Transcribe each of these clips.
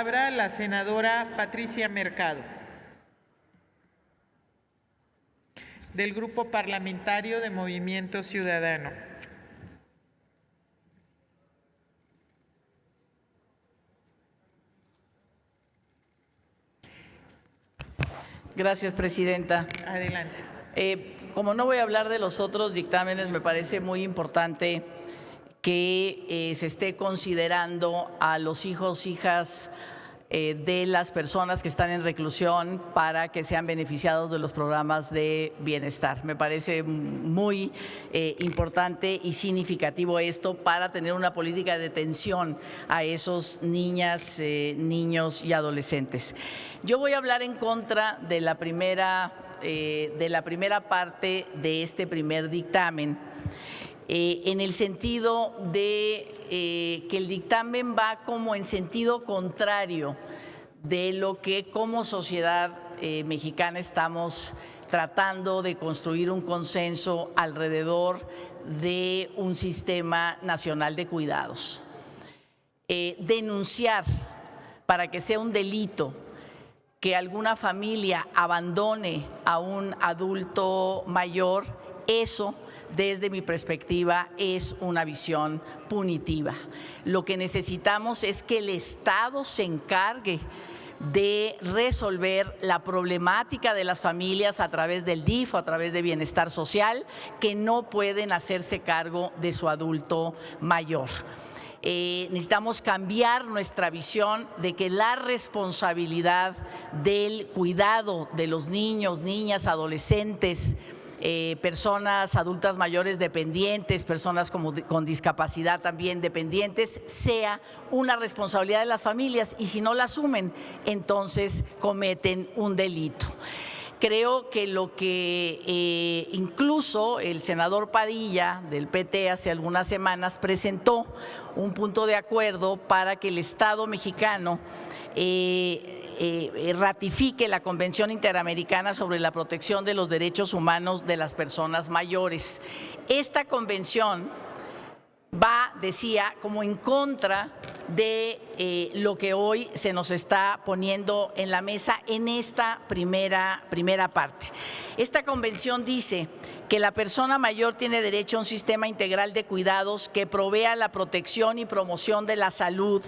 La senadora Patricia Mercado, del Grupo Parlamentario de Movimiento Ciudadano. Gracias, presidenta. Adelante. Como no voy a hablar de los otros dictámenes, me parece muy importante que se esté considerando a los hijos, hijas de las personas que están en reclusión para que sean beneficiados de los programas de bienestar. Me parece muy importante y significativo esto para tener una política de atención a esos niñas, niños y adolescentes. Yo voy a hablar en contra de la primera parte de este primer dictamen, en el sentido de que el dictamen va como en sentido contrario de lo que como sociedad mexicana estamos tratando de construir un consenso alrededor de un sistema nacional de cuidados. Denunciar para que sea un delito que alguna familia abandone a un adulto mayor, eso, desde mi perspectiva, es una visión punitiva. Lo que necesitamos es que el Estado se encargue de resolver la problemática de las familias a través del DIF o a través de bienestar social, que no pueden hacerse cargo de su adulto mayor. Necesitamos cambiar nuestra visión de que la responsabilidad del cuidado de los niños, niñas, adolescentes, personas adultas mayores dependientes, personas con discapacidad también dependientes, sea una responsabilidad de las familias, y si no la asumen, entonces cometen un delito. Creo que lo que incluso el senador Padilla del PT hace algunas semanas presentó un punto de acuerdo para que el Estado mexicano ratifique la Convención Interamericana sobre la Protección de los Derechos Humanos de las Personas Mayores. Esta convención va, decía, como en contra de lo que hoy se nos está poniendo en la mesa en esta primera parte. Esta convención dice que la persona mayor tiene derecho a un sistema integral de cuidados que provea la protección y promoción de la salud,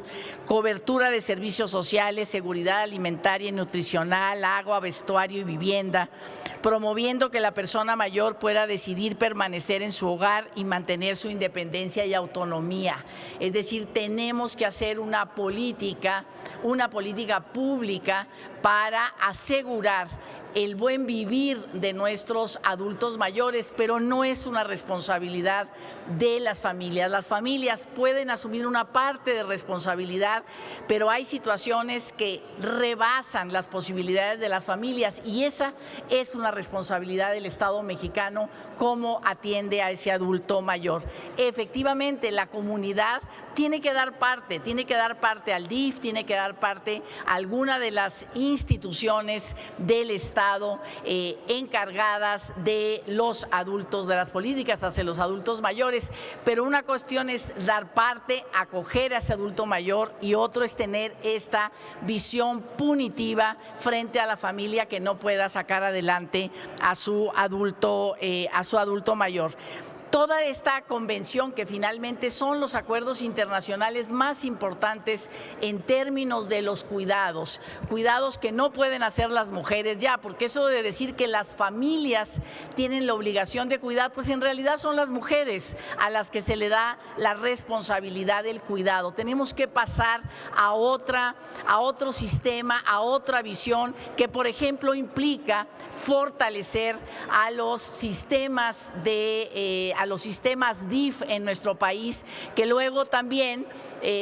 cobertura de servicios sociales, seguridad alimentaria y nutricional, agua, vestuario y vivienda, promoviendo que la persona mayor pueda decidir permanecer en su hogar y mantener su independencia y autonomía. Es decir, tenemos que hacer una política pública para asegurar el buen vivir de nuestros adultos mayores, pero no es una responsabilidad de las familias. Las familias pueden asumir una parte de responsabilidad, pero hay situaciones que rebasan las posibilidades de las familias, y esa es una responsabilidad del Estado mexicano, cómo atiende a ese adulto mayor. Efectivamente, la comunidad tiene que dar parte al DIF, tiene que dar parte a alguna de las instituciones del Estado encargadas de los adultos, de las políticas hacia los adultos mayores, pero una cuestión es dar parte, acoger a ese adulto mayor, y otro es tener esta visión punitiva frente a la familia que no pueda sacar adelante a su adulto mayor. Toda esta convención, que finalmente son los acuerdos internacionales más importantes en términos de los cuidados que no pueden hacer las mujeres ya, porque eso de decir que las familias tienen la obligación de cuidar, pues en realidad son las mujeres a las que se le da la responsabilidad del cuidado. Tenemos que pasar a otro sistema, a otra visión que, por ejemplo, implica fortalecer a los sistemas DIF en nuestro país, que luego también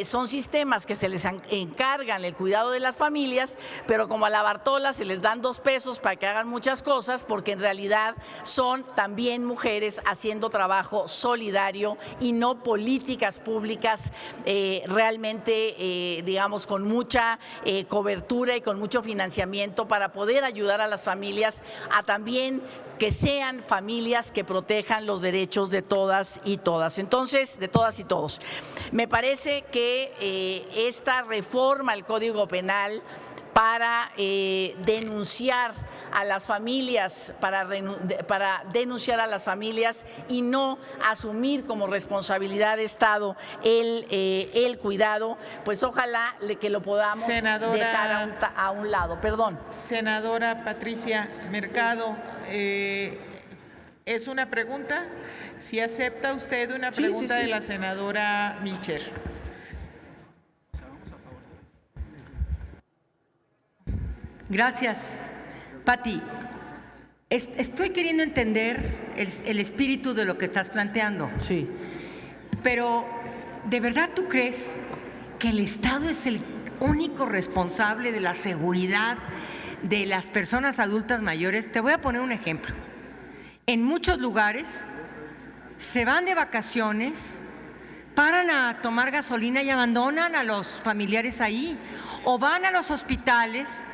son sistemas que se les encargan el cuidado de las familias, pero como a la Bartola se les dan 2 pesos para que hagan muchas cosas, porque en realidad son también mujeres haciendo trabajo solidario y no políticas públicas realmente, digamos, con mucha cobertura y con mucho financiamiento para poder ayudar a las familias a también que sean familias que protejan los derechos de todas y todas. Entonces, de todas y todos. Me parece que esta reforma al Código Penal para denunciar a las familias, para denunciar a las familias y no asumir como responsabilidad de Estado el cuidado, pues ojalá que lo podamos dejar a un lado. Perdón. Senadora Patricia Mercado, ¿es una pregunta? Si acepta usted una pregunta de la senadora Micher. Gracias. Pati, estoy queriendo entender el espíritu de lo que estás planteando. Sí. Pero, ¿de verdad tú crees que el Estado es el único responsable de la seguridad de las personas adultas mayores? Te voy a poner un ejemplo. En muchos lugares se van de vacaciones, paran a tomar gasolina y abandonan a los familiares ahí, o van a los hospitales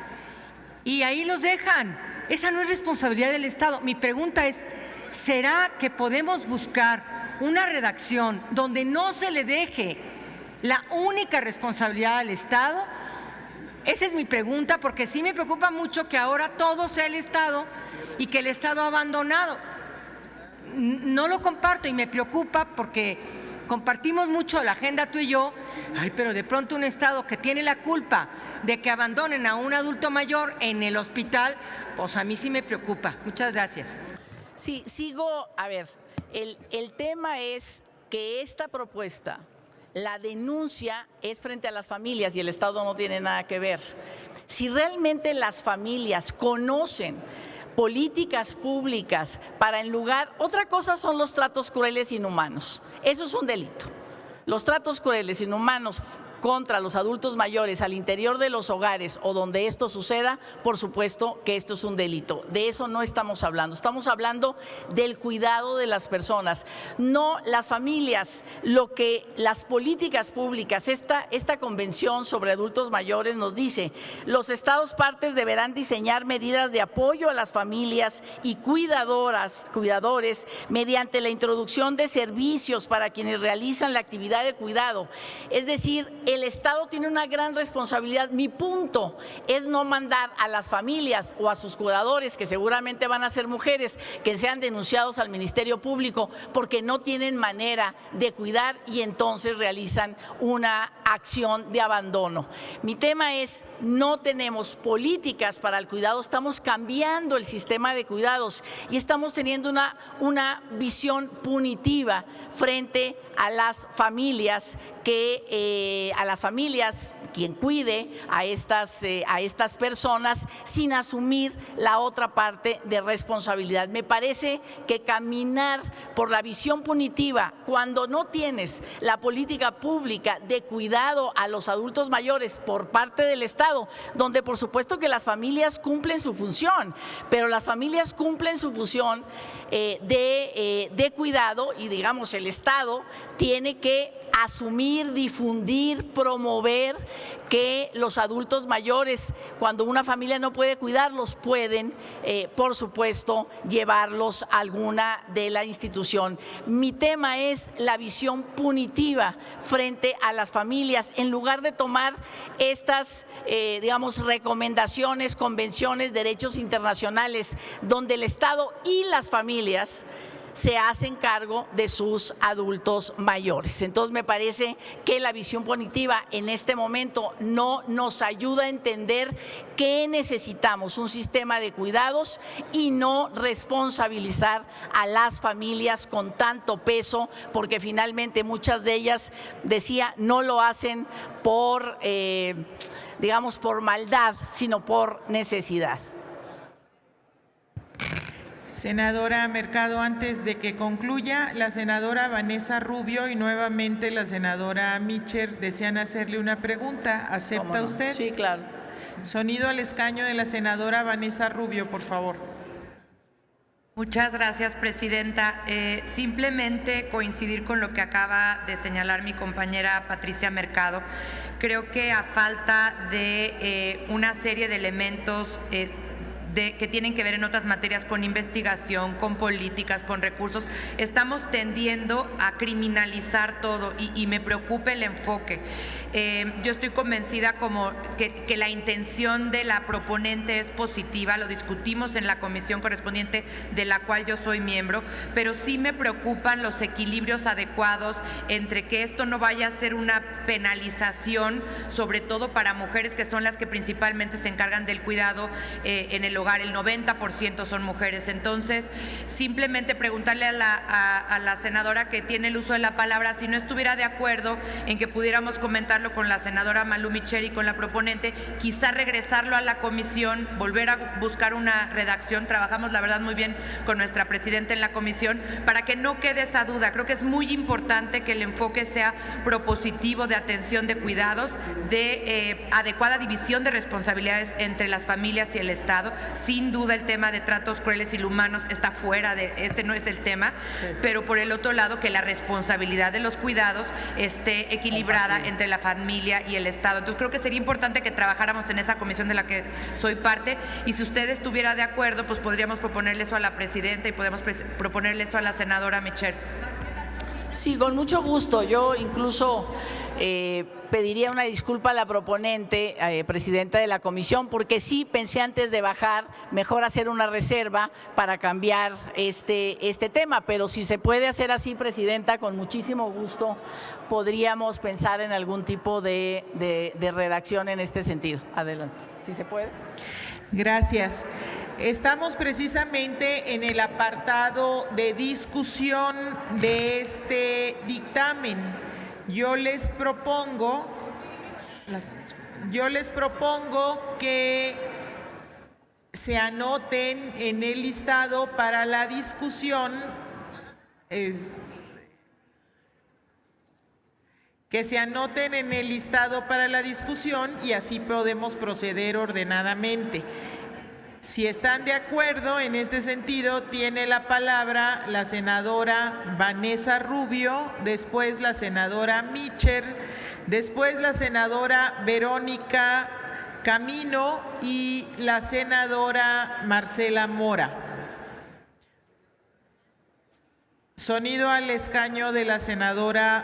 y ahí los dejan. Esa no es responsabilidad del Estado. Mi pregunta es, ¿será que podemos buscar una redacción donde no se le deje la única responsabilidad al Estado? Esa es mi pregunta, porque sí me preocupa mucho que ahora todo sea el Estado y que el Estado ha abandonado. No lo comparto y me preocupa porque compartimos mucho la agenda tú y yo, pero de pronto un Estado que tiene la culpa de que abandonen a un adulto mayor en el hospital, pues a mí sí me preocupa. Muchas gracias. Sí, a ver, el tema es que esta propuesta, la denuncia es frente a las familias y el Estado no tiene nada que ver. Si realmente las familias conocen políticas públicas para en lugar, otra cosa son los tratos crueles e inhumanos, eso es un delito. Los tratos crueles e inhumanos contra los adultos mayores al interior de los hogares o donde esto suceda, por supuesto que esto es un delito. De eso no estamos hablando. Estamos hablando del cuidado de las personas. No las familias, lo que las políticas públicas, esta convención sobre adultos mayores nos dice, los estados partes deberán diseñar medidas de apoyo a las familias y cuidadores mediante la introducción de servicios para quienes realizan la actividad de cuidado. Es decir, el Estado tiene una gran responsabilidad. Mi punto es no mandar a las familias o a sus cuidadores, que seguramente van a ser mujeres, que sean denunciados al Ministerio Público porque no tienen manera de cuidar y entonces realizan una acción de abandono. Mi tema es, no tenemos políticas para el cuidado, estamos cambiando el sistema de cuidados y estamos teniendo una visión punitiva frente a las familias quien cuide a estas personas sin asumir la otra parte de responsabilidad. Me parece que caminar por la visión punitiva cuando no tienes la política pública de cuidado a los adultos mayores por parte del Estado, donde por supuesto que las familias cumplen su función, pero las familias cumplen su función de cuidado y digamos el Estado tiene que asumir, difundir, promover que los adultos mayores, cuando una familia no puede cuidarlos, pueden, por supuesto, llevarlos a alguna de la institución. Mi tema es la visión punitiva frente a las familias, en lugar de tomar estas, recomendaciones, convenciones, derechos internacionales, donde el Estado y las familias se hacen cargo de sus adultos mayores. Entonces me parece que la visión punitiva en este momento no nos ayuda a entender que necesitamos un sistema de cuidados y no responsabilizar a las familias con tanto peso, porque finalmente muchas de ellas, decía, no lo hacen por, por maldad, sino por necesidad. Senadora Mercado, antes de que concluya, la senadora Vanessa Rubio y nuevamente la senadora Micher desean hacerle una pregunta. ¿Acepta usted? Sí, claro. Sonido al escaño de la senadora Vanessa Rubio, por favor. Muchas gracias, presidenta. Simplemente coincidir con lo que acaba de señalar mi compañera Patricia Mercado. Creo que a falta de una serie de elementos que tienen que ver en otras materias con investigación, con políticas, con recursos, estamos tendiendo a criminalizar todo y me preocupa el enfoque. Yo estoy convencida como que la intención de la proponente es positiva, lo discutimos en la comisión correspondiente de la cual yo soy miembro, pero sí me preocupan los equilibrios adecuados entre que esto no vaya a ser una penalización, sobre todo para mujeres que son las que principalmente se encargan del cuidado en el hogar, el 90% son mujeres. Entonces, simplemente preguntarle a la senadora que tiene el uso de la palabra si no estuviera de acuerdo en que pudiéramos comentarlo con la senadora Malú Micher y con la proponente, quizá regresarlo a la comisión, volver a buscar una redacción. Trabajamos, la verdad, muy bien con nuestra presidenta en la comisión para que no quede esa duda. Creo que es muy importante que el enfoque sea propositivo, de atención, de cuidados, de adecuada división de responsabilidades entre las familias y el Estado. Sin duda el tema de tratos crueles y inhumanos está fuera de, no es el tema, sí. Pero por el otro lado que la responsabilidad de los cuidados esté equilibrada entre la familia y el Estado. Entonces creo que sería importante que trabajáramos en esa comisión de la que soy parte, y si usted estuviera de acuerdo, pues podríamos proponerle eso a la presidenta y podemos proponerle eso a la senadora Micher. Sí, con mucho gusto. Yo incluso pediría una disculpa a la proponente, presidenta de la comisión, porque sí pensé antes de bajar, mejor hacer una reserva para cambiar este tema, pero si se puede hacer así, presidenta, con muchísimo gusto podríamos pensar en algún tipo de redacción en este sentido. Adelante, si se puede. Gracias. Estamos precisamente en el apartado de discusión de este dictamen. Yo les propongo que se anoten en el listado para la discusión, y así podemos proceder ordenadamente. Si están de acuerdo en este sentido, tiene la palabra la senadora Vanessa Rubio, después la senadora Micher, después la senadora Verónica Camino y la senadora Marcela Mora. Sonido al escaño de la senadora